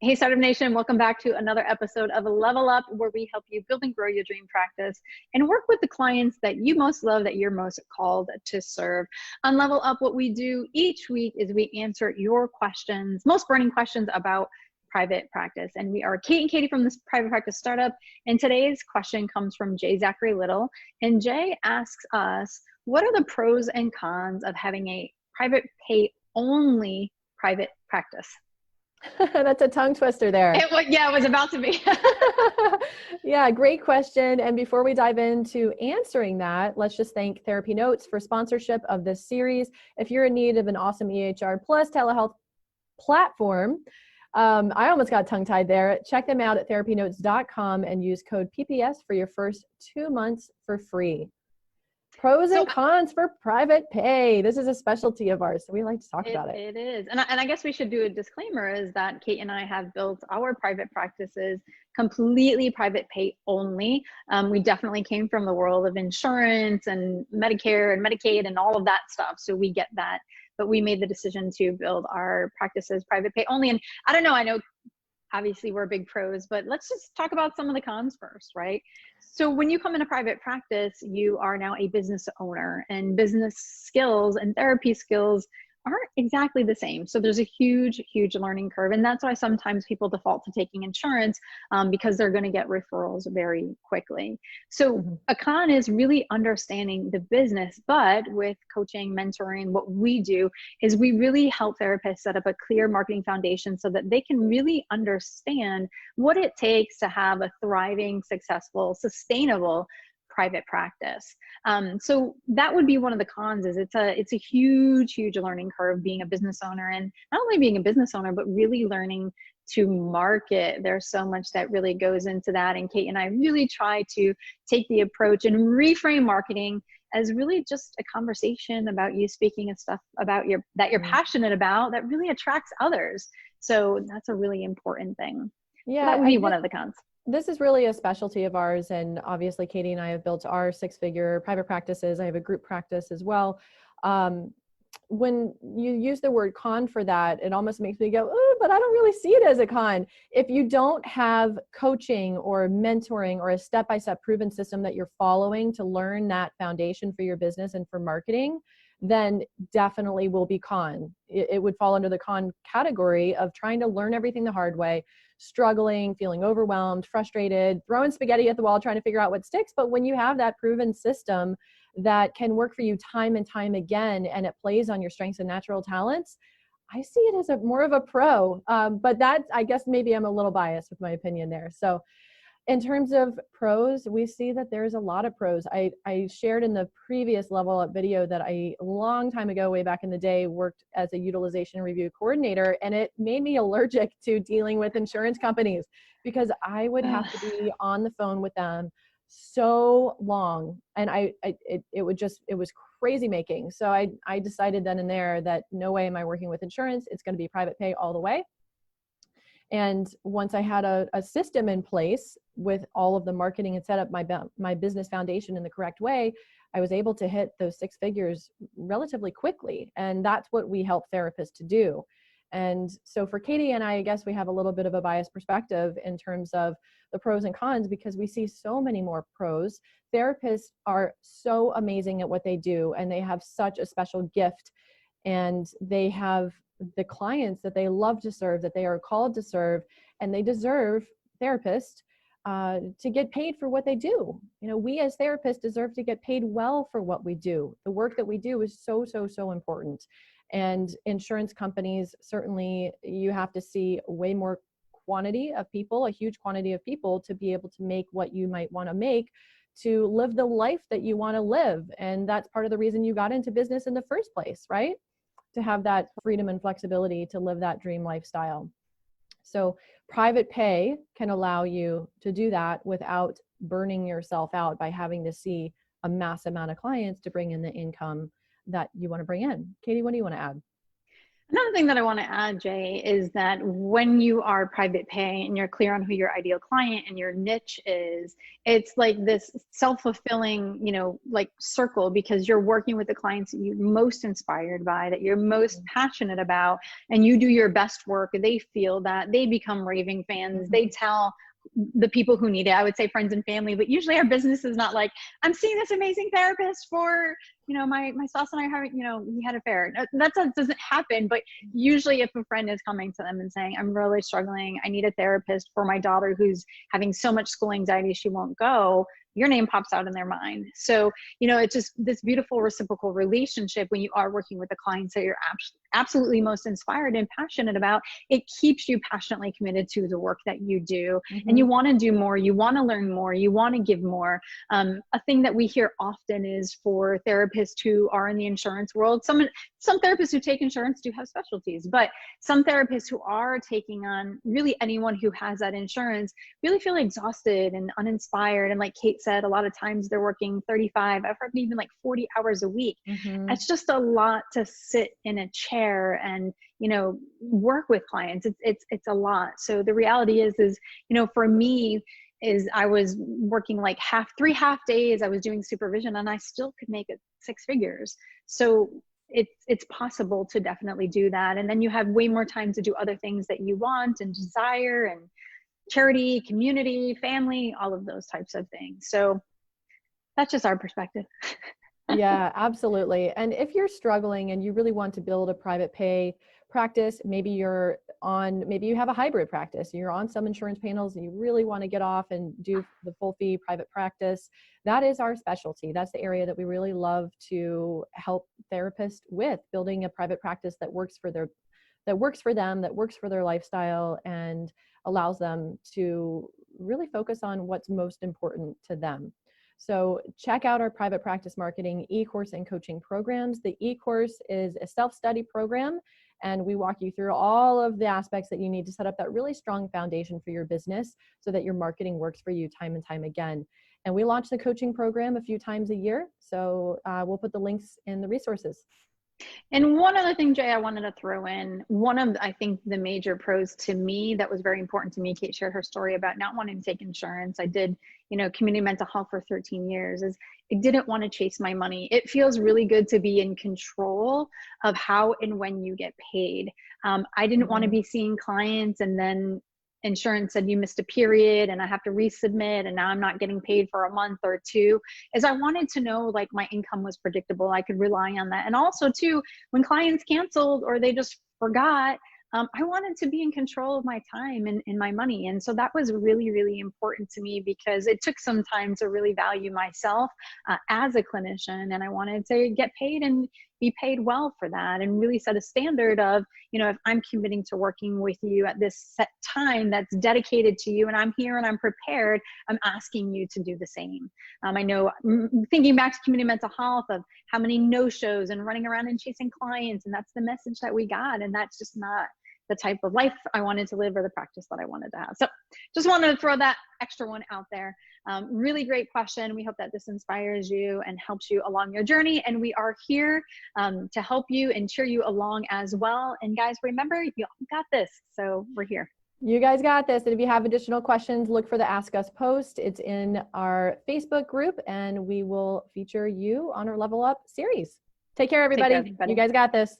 Hey, Startup Nation, welcome back to another episode of Level Up, where we help you build and grow your dream practice and work with the clients that you most love, that you're most called to serve. On Level Up, what we do each week is we answer your questions, most burning questions about private practice. And we are Kate and Katie from this private practice startup. And today's question comes from Jay Zachary Little. And Jay asks us, what are the pros and cons of having a private pay only private practice? That's a tongue twister there. It was about to be. Yeah, great question. And before we dive into answering that, let's just thank TherapyNotes for sponsorship of this series. If you're in need of an awesome EHR plus telehealth platform, I almost got tongue-tied there. Check them out at therapynotes.com and use code PPS for your first 2 months for free. Pros and cons for private pay. This is a specialty of ours, so we like to talk about it. It is. And I guess we should do a disclaimer is that Kate and I have built our private practices completely private pay only. We definitely came from the world of insurance and Medicare and Medicaid and all of that stuff. So we get that. But we made the decision to build our practices private pay only. And I know obviously we're big pros, but let's just talk about some of the cons first, right? So when you come into private practice, you are now a business owner, and business skills and therapy skills aren't exactly the same. So there's a huge, huge learning curve. And that's why sometimes people default to taking insurance because they're going to get referrals very quickly. So a con is really understanding the business, but with coaching, mentoring, what we do is we really help therapists set up a clear marketing foundation so that they can really understand what it takes to have a thriving, successful, sustainable private practice. So that would be one of the cons. Is it's a huge, huge learning curve being a business owner, and not only being a business owner, but really learning to market. There's so much that really goes into that. And Kate and I really try to take the approach and reframe marketing as really just a conversation about you speaking of stuff about that you're passionate about that really attracts others. So that's a really important thing. Yeah, so that would be one of the cons. This is really a specialty of ours. And obviously Katie and I have built our 6-figure private practices. I have a group practice as well. When you use the word con for that, it almost makes me go, oh, but I don't really see it as a con. If you don't have coaching or mentoring or a step-by-step proven system that you're following to learn that foundation for your business and for marketing, then definitely will be con. It would fall under the con category of trying to learn everything the hard way, struggling, feeling overwhelmed, frustrated, throwing spaghetti at the wall, trying to figure out what sticks. But when you have that proven system that can work for you time and time again, and it plays on your strengths and natural talents, I see it as more of a pro. But that, I guess maybe I'm a little biased with my opinion there. So in terms of pros, we see that there's a lot of pros. I shared in the previous Level Up video that I, a long time ago, way back in the day, worked as a utilization review coordinator, and it made me allergic to dealing with insurance companies because I would have to be on the phone with them so long, and it was crazy making. So I decided then and there that no way am I working with insurance. It's going to be private pay all the way. And once I had a system in place with all of the marketing and set up my business foundation in the correct way, I was able to hit those 6 figures relatively quickly. And that's what we help therapists to do. And so for Katie and I guess we have a little bit of a biased perspective in terms of the pros and cons, because we see so many more pros. Therapists are so amazing at what they do, and they have such a special gift, and they have the clients that they love to serve, that they are called to serve, and they deserve, therapists, to get paid for what they do. You know, we as therapists deserve to get paid well for what we do. The work that we do is so, so, so important. And insurance companies, certainly you have to see way more quantity of people, a huge quantity of people, to be able to make what you might want to make, to live the life that you want to live. And that's part of the reason you got into business in the first place, right? To have that freedom and flexibility to live that dream lifestyle. So private pay can allow you to do that without burning yourself out by having to see a mass amount of clients to bring in the income that you want to bring in. Katie, what do you want to add? Another thing that I want to add, Jay, is that when you are private pay and you're clear on who your ideal client and your niche is, it's like this self-fulfilling, like circle, because you're working with the clients that you're most inspired by, that you're most passionate about, and you do your best work. They feel that, they become raving fans. They tell the people who need it. I would say friends and family, but usually our business is not like, I'm seeing this amazing therapist for, my spouse and I having, we had an affair. That doesn't happen. But usually if a friend is coming to them and saying, I'm really struggling, I need a therapist for my daughter who's having so much school anxiety, she won't go, your name pops out in their mind. So, it's just this beautiful reciprocal relationship when you are working with the clients that you're absolutely most inspired and passionate about. It keeps you passionately committed to the work that you do. And you want to do more, you want to learn more, you want to give more. A thing that we hear often is for therapists who are in the insurance world, some therapists who take insurance do have specialties, but some therapists who are taking on really anyone who has that insurance really feel exhausted and uninspired. And like Kate said, a lot of times they're working 35, I've heard even like 40 hours a week. It's just a lot to sit in a chair and work with clients. It's a lot. So the reality is for me, is I was working like three half days. I was doing supervision and I still could make it 6 figures. So it's possible to definitely do that. And then you have way more time to do other things that you want and desire, and charity, community, family, all of those types of things. So that's just our perspective. Yeah, absolutely. And if you're struggling and you really want to build a private pay practice, maybe you have a hybrid practice, you're on some insurance panels and you really want to get off and do the full fee private practice. That is our specialty. That's the area that we really love to help therapists with, building a private practice that works for them, that works for their lifestyle, and allows them to really focus on what's most important to them. So check out our private practice marketing e-course and coaching programs. The e-course is a self-study program, and we walk you through all of the aspects that you need to set up that really strong foundation for your business so that your marketing works for you time and time again. And we launch the coaching program a few times a year. So we'll put the links in the resources. And one other thing, Jay, I wanted to throw in, one of, I think, the major pros to me that was very important to me, Kate shared her story about not wanting to take insurance. I did, community mental health for 13 years, is I didn't want to chase my money. It feels really good to be in control of how and when you get paid. I didn't want to be seeing clients and then insurance said you missed a period and I have to resubmit and now I'm not getting paid for a month or two. Is I wanted to know like my income was predictable. I could rely on that. And also too, when clients canceled or they just forgot, I wanted to be in control of my time and my money. And so that was really, really important to me because it took some time to really value myself as a clinician. And I wanted to get paid and be paid well for that, and really set a standard of, if I'm committing to working with you at this set time that's dedicated to you and I'm here and I'm prepared, I'm asking you to do the same. I know, thinking back to community mental health, of how many no-shows and running around and chasing clients, and that's the message that we got. And that's just not the type of life I wanted to live or the practice that I wanted to have. So just wanted to throw that extra one out there. Really great question. We hope that this inspires you and helps you along your journey. And we are here to help you and cheer you along as well. And guys, remember, you got this. So we're here. You guys got this. And if you have additional questions, look for the Ask Us post. It's in our Facebook group, and we will feature you on our Level Up series. Take care, everybody. You guys got this.